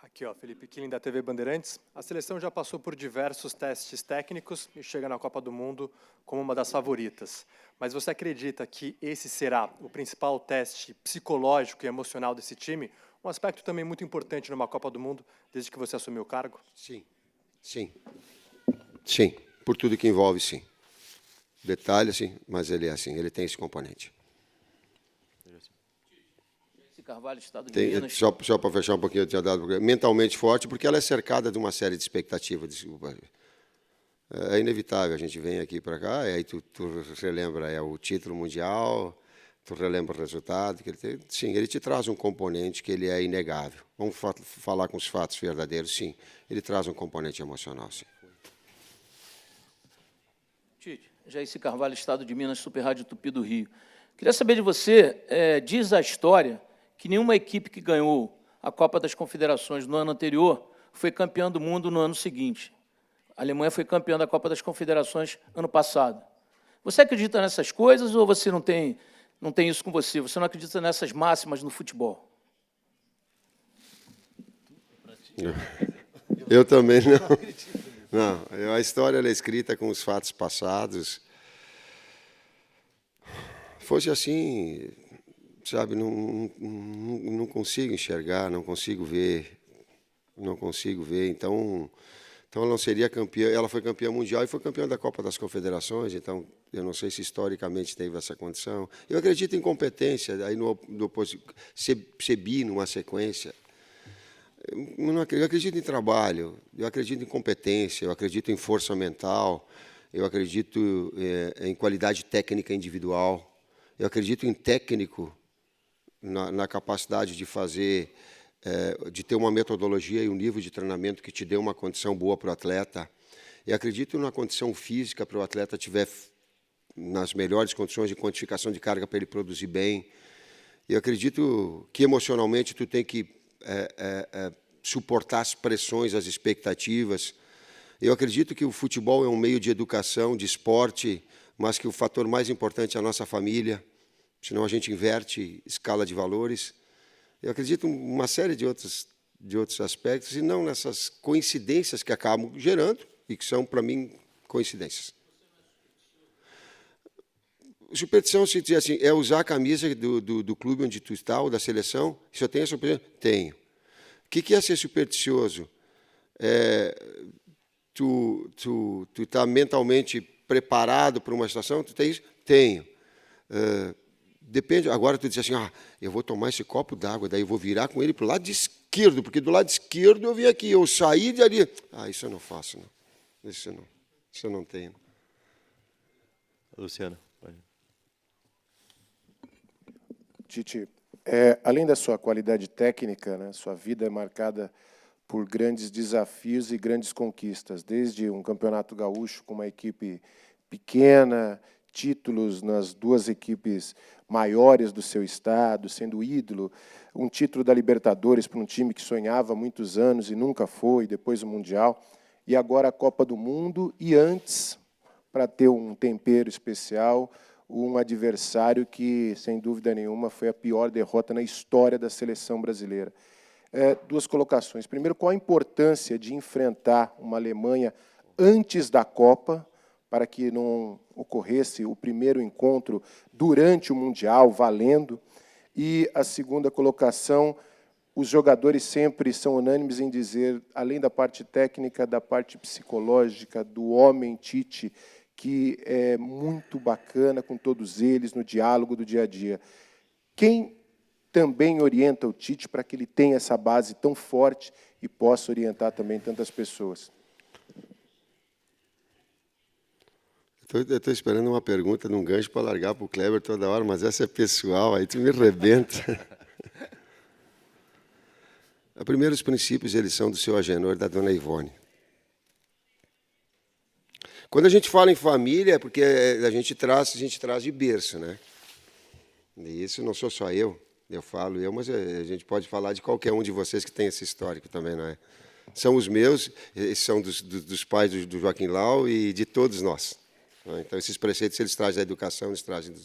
S3: Aqui, ó, Felipe Killing, da TV Bandeirantes. A seleção já passou por diversos testes técnicos e chega na Copa do Mundo como uma das favoritas. Mas você acredita que esse será o principal teste psicológico e emocional desse time? Um aspecto também muito importante numa Copa do Mundo, desde que você assumiu o cargo?
S6: Sim. Sim. Sim. Por tudo que envolve, sim. Detalhe, sim, mas ele é assim, ele tem esse componente.
S5: Carvalho, Estado de Minas.
S6: Só para fechar um pouquinho, eu tinha dado mentalmente forte, porque ela é cercada de uma série de expectativas. Desculpa. É inevitável, a gente vem aqui para cá, e aí tu relembra o título mundial, tu relembra o resultado. Que ele tem. Sim, ele te traz um componente que ele é inegável. Vamos falar com os fatos verdadeiros, sim. Ele traz um componente emocional, sim.
S5: Tite, Jair Carvalho, Estado de Minas, Super Rádio Tupi do Rio. Queria saber de você, diz a história que nenhuma equipe que ganhou a Copa das Confederações no ano anterior foi campeã do mundo no ano seguinte. A Alemanha foi campeã da Copa das Confederações ano passado. Você acredita nessas coisas ou você não tem isso com você? Você não acredita nessas máximas no futebol?
S6: Eu também não. Não, a história ela é escrita com os fatos passados. Fosse assim, sabe, não consigo enxergar, não consigo ver. Então ela não seria campeã. Ela foi campeã mundial e foi campeã da Copa das Confederações. Então eu não sei se historicamente teve essa condição. Eu acredito em competência. Aí ser bi numa sequência. Eu acredito em trabalho. Eu acredito em competência. Eu acredito em força mental. Eu acredito em qualidade técnica individual. Eu acredito em técnico na capacidade de fazer. De ter uma metodologia e um nível de treinamento que te dê uma condição boa para o atleta. Eu acredito numa condição física para o atleta tiver nas melhores condições de quantificação de carga para ele produzir bem. Eu acredito que emocionalmente tu tem que suportar as pressões, as expectativas. Eu acredito que o futebol é um meio de educação, de esporte, mas que o fator mais importante é a nossa família, senão a gente inverte escala de valores. Eu acredito em uma série de outros aspectos, e não nessas coincidências que acabam gerando, e que são, para mim, coincidências. Superstição, se dizer assim, é usar a camisa do clube onde tu está, ou da seleção. Se eu tenho essa superstição? Tenho. O que é ser supersticioso? Tu está mentalmente preparado para uma situação? Tu tem isso? Tenho. Depende, agora tu diz assim, eu vou tomar esse copo d'água, daí eu vou virar com ele para o lado esquerdo, porque do lado esquerdo eu vim aqui, eu saí de ali. Isso eu não faço, não. Isso eu não tenho.
S4: Luciano.
S8: Tite, além da sua qualidade técnica, né, sua vida é marcada por grandes desafios e grandes conquistas, desde um campeonato gaúcho com uma equipe pequena, títulos nas duas equipes maiores do seu estado, sendo ídolo, um título da Libertadores para um time que sonhava há muitos anos e nunca foi, depois o Mundial, e agora a Copa do Mundo, e antes, para ter um tempero especial, um adversário que, sem dúvida nenhuma, foi a pior derrota na história da seleção brasileira. Duas colocações. Primeiro, qual a importância de enfrentar uma Alemanha antes da Copa, para que não ocorresse o primeiro encontro durante o Mundial, valendo. E a segunda colocação, os jogadores sempre são unânimes em dizer, além da parte técnica, da parte psicológica, do homem Tite, que é muito bacana com todos eles, no diálogo do dia a dia. Quem também orienta o Tite para que ele tenha essa base tão forte e possa orientar também tantas pessoas?
S6: Eu estou esperando uma pergunta num gancho para largar para o Kleber toda hora, mas essa é pessoal, aí tu me arrebenta. Primeiro, os princípios, eles são do seu Agenor e da dona Ivone. Quando a gente fala em família, é porque a gente traz de berço, né? E isso não sou só eu falo mas a gente pode falar de qualquer um de vocês que tem esse histórico também, não é? São os meus, são dos pais do Joaquim Lau e de todos nós. Então, esses preceitos eles trazem da educação, eles trazem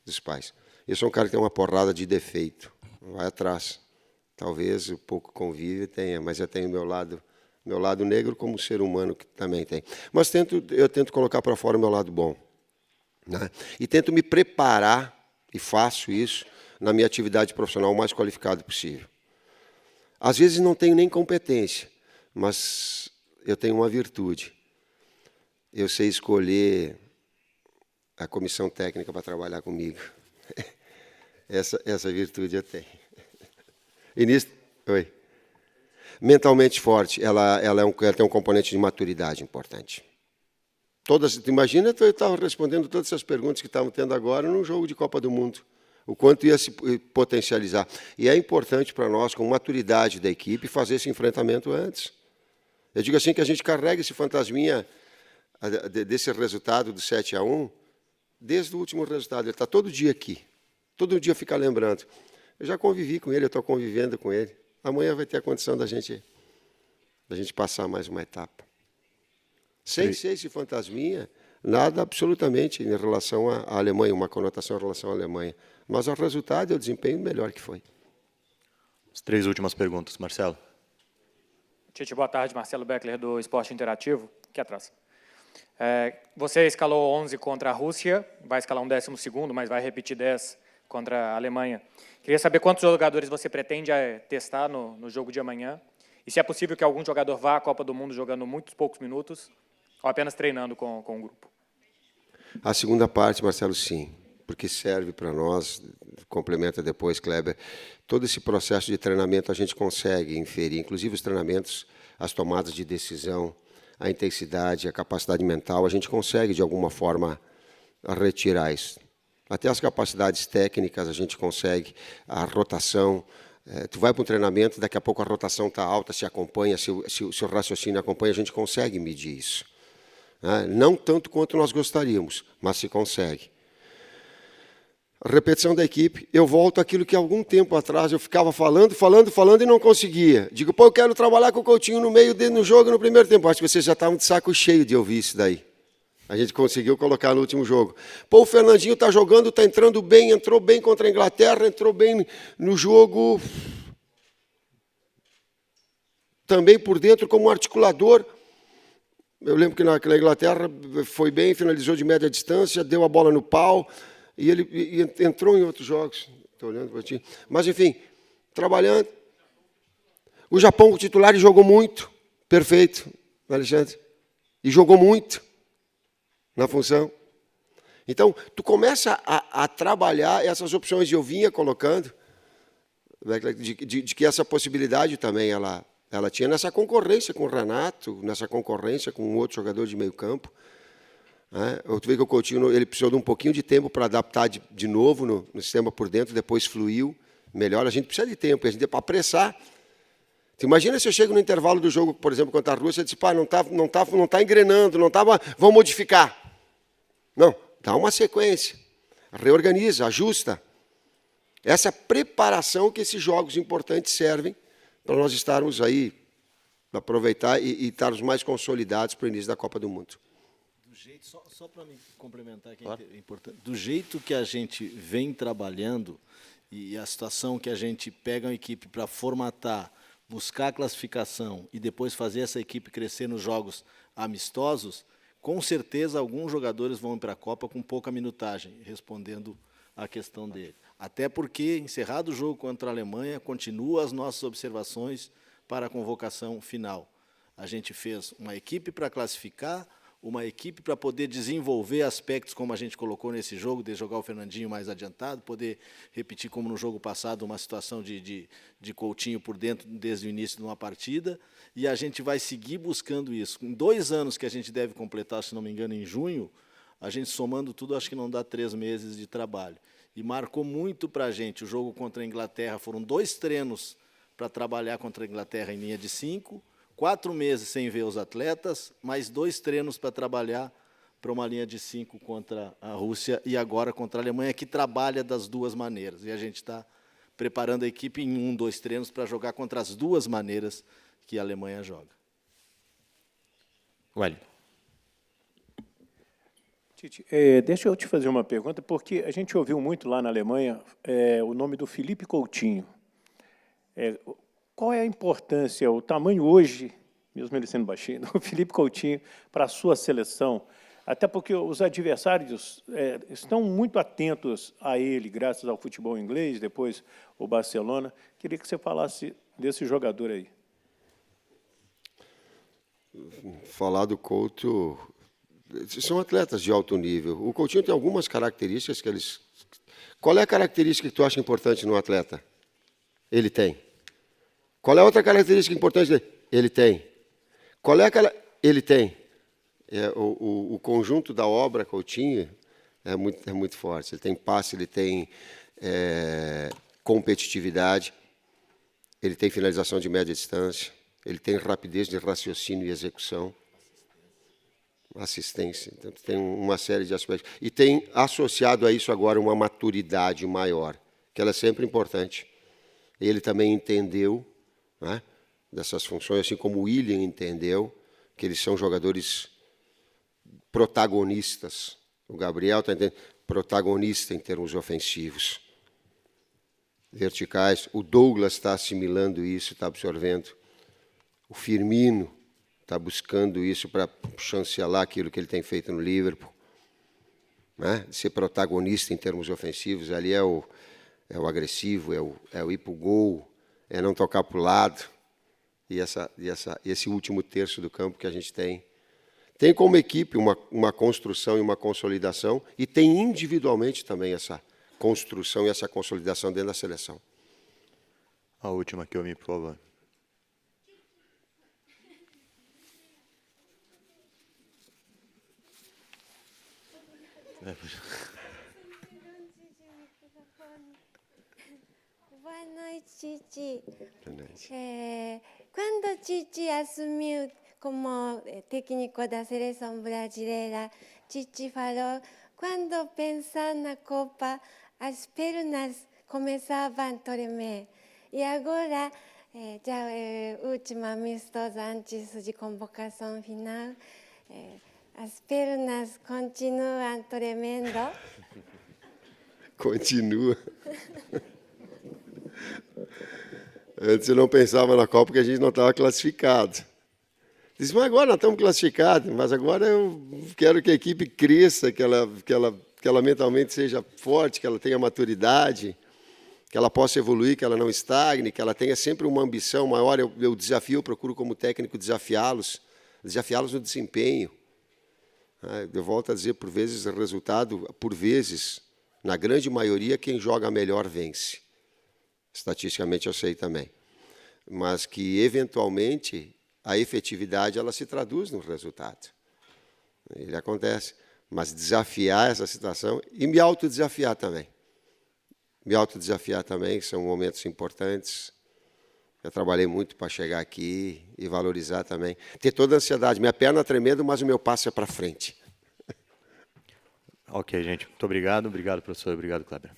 S6: dos pais. Eu sou um cara que tem uma porrada de defeito, vai atrás. Talvez o pouco convívio tenha, mas eu tenho meu lado negro como ser humano que também tem. Mas eu tento colocar para fora o meu lado bom, né? E tento me preparar, e faço isso, na minha atividade profissional o mais qualificado possível. Às vezes não tenho nem competência, mas eu tenho uma virtude. Eu sei escolher a comissão técnica para trabalhar comigo. Essa virtude eu tenho. E nisso, oi. Mentalmente forte, ela tem um componente de maturidade importante. Imagina, eu estava respondendo todas essas perguntas que estavam tendo agora num jogo de Copa do Mundo. O quanto ia se potencializar. E é importante para nós, com maturidade da equipe, fazer esse enfrentamento antes. Eu digo assim que a gente carrega esse fantasminha desse resultado do 7-1, desde o último resultado. Ele está todo dia aqui. Todo dia fica lembrando. Eu já convivi com ele, eu estou convivendo com ele. Amanhã vai ter a condição da gente passar mais uma etapa. Sem ser esse fantasminha, nada absolutamente em relação à Alemanha, uma conotação em relação à Alemanha. Mas o resultado é o desempenho melhor que foi.
S4: As 3 últimas perguntas. Marcelo.
S9: Tite, boa tarde. Marcelo Beckler, do Esporte Interativo. Aqui atrás. Você escalou 11 contra a Rússia, vai escalar um 12º, mas vai repetir 10 contra a Alemanha. Queria saber quantos jogadores você pretende testar no jogo de amanhã, e se é possível que algum jogador vá à Copa do Mundo jogando muitos poucos minutos, ou apenas treinando com o grupo.
S6: A segunda parte, Marcelo, sim, porque serve para nós, complementa depois, Kleber, todo esse processo de treinamento a gente consegue inferir, inclusive os treinamentos, as tomadas de decisão, a intensidade, a capacidade mental, a gente consegue, de alguma forma, retirar isso. Até as capacidades técnicas a gente consegue, a rotação. Tu vai para um treinamento, daqui a pouco a rotação está alta, se acompanha, se o raciocínio acompanha, a gente consegue medir isso. Não tanto quanto nós gostaríamos, mas se consegue. A repetição da equipe, eu volto àquilo que algum tempo atrás eu ficava falando e não conseguia. Digo, pô, eu quero trabalhar com o Coutinho no meio no jogo no primeiro tempo. Acho que vocês já estavam de saco cheio de ouvir isso daí. A gente conseguiu colocar no último jogo. Pô, o Fernandinho está jogando, está entrando bem, entrou bem contra a Inglaterra, entrou bem no jogo. Também por dentro como articulador. Eu lembro que naquela Inglaterra foi bem, finalizou de média distância, deu a bola no pau, e ele entrou em outros jogos. Estou olhando para ti. Mas, enfim, trabalhando. O Japão, o titular, jogou muito. Perfeito, Alexandre. E jogou muito na função. Então, tu começa a trabalhar essas opções, e eu vinha colocando, de que essa possibilidade também ela tinha nessa concorrência com o Renato, nessa concorrência com um outro jogador de meio campo. Tu vê que o Coutinho ele precisou de um pouquinho de tempo para adaptar de novo no sistema por dentro, depois fluiu melhor. A gente precisa de tempo, a gente para apressar. Tu imagina se eu chego no intervalo do jogo, por exemplo, contra a Rússia, e disse, pá, não tá engrenando, vamos modificar. Não, dá uma sequência, reorganiza, ajusta. Essa preparação que esses jogos importantes servem para nós estarmos aí, para aproveitar e estarmos mais consolidados para o início da Copa do Mundo.
S18: Só para me complementar, que é importante, do jeito que a gente vem trabalhando e a situação que a gente pega uma equipe para formatar, buscar a classificação e depois fazer essa equipe crescer nos jogos amistosos, com certeza alguns jogadores vão para a Copa com pouca minutagem, respondendo à questão dele. Até porque, encerrado o jogo contra a Alemanha, continuam as nossas observações para a convocação final. A gente fez uma equipe para classificar, uma equipe para poder desenvolver aspectos como a gente colocou nesse jogo, de jogar o Fernandinho mais adiantado, poder repetir como no jogo passado uma situação de Coutinho por dentro desde o início de uma partida, e a gente vai seguir buscando isso. Em 2 anos que a gente deve completar, se não me engano, em junho, a gente somando tudo, acho que não dá 3 meses de trabalho. E marcou muito para a gente o jogo contra a Inglaterra, foram 2 treinos para trabalhar contra a Inglaterra em linha de 5, 4 meses sem ver os atletas, mais 2 treinos para trabalhar para uma linha de 5 contra a Rússia e agora contra a Alemanha, que trabalha das 2 maneiras. E a gente está preparando a equipe em 1, 2 treinos para jogar contra as 2 maneiras que a Alemanha joga.
S4: Wellington.
S10: Tite, deixa eu te fazer uma pergunta, porque a gente ouviu muito lá na Alemanha o nome do Philippe Coutinho. Qual é a importância, o tamanho hoje, mesmo ele sendo baixinho, do Philippe Coutinho para a sua seleção? Até porque os adversários estão muito atentos a ele, graças ao futebol inglês, depois o Barcelona. Queria que você falasse desse jogador aí.
S6: Falar do Couto... São atletas de alto nível. O Coutinho tem algumas características que eles... Qual é a característica que tu acha importante no atleta? Ele tem. Qual é a outra característica importante dele? Ele tem. Qual é aquela... Ele tem. O conjunto da obra Coutinho é muito forte. Ele tem passe, ele tem competitividade, ele tem finalização de média distância, ele tem rapidez de raciocínio e execução, assistência. Então, tem uma série de aspectos. E tem associado a isso agora uma maturidade maior, que ela é sempre importante. Ele também entendeu, né, dessas funções, assim como o William entendeu, que eles são jogadores protagonistas. O Gabriel está entendendo, protagonista em termos ofensivos, verticais. O Douglas está assimilando isso, está absorvendo. O Firmino está buscando isso para chancelar aquilo que ele tem feito no Liverpool, né? Ser protagonista em termos ofensivos. Ali é o agressivo, é o ir para o gol, é não tocar para o lado. E esse último terço do campo que a gente tem. Tem como equipe uma construção e uma consolidação, e tem individualmente também essa construção e essa consolidação dentro da seleção.
S4: A última aqui, por favor.
S2: Boa noite, Tite. Quando Tite assumiu como técnico da seleção brasileira, Tite falou: quando pensar na Copa, as pernas começavam a tremer. E agora, já é o último amistoso antes de convocação final, as pernas continuam tremendo.
S6: Continua. Antes eu não pensava na Copa porque a gente não estava classificado. Disse, mas agora nós estamos classificados, mas agora eu quero que a equipe cresça, que ela mentalmente seja forte, que ela tenha maturidade, que ela possa evoluir, que ela não estagne, que ela tenha sempre uma ambição maior. Eu desafio, eu procuro como técnico desafiá-los no desempenho. Eu volto a dizer, por vezes, resultado, por vezes, na grande maioria, quem joga melhor vence. Estatisticamente eu sei também. Mas que, eventualmente, a efetividade ela se traduz no resultado. Ele acontece. Mas desafiar essa situação e me autodesafiar também. Me autodesafiar também, que são momentos importantes. Eu trabalhei muito para chegar aqui e valorizar também. Ter toda a ansiedade. Minha perna tremendo, mas o meu passo é para frente.
S4: Ok, gente. Muito obrigado. Obrigado, professor. Obrigado, Kleber.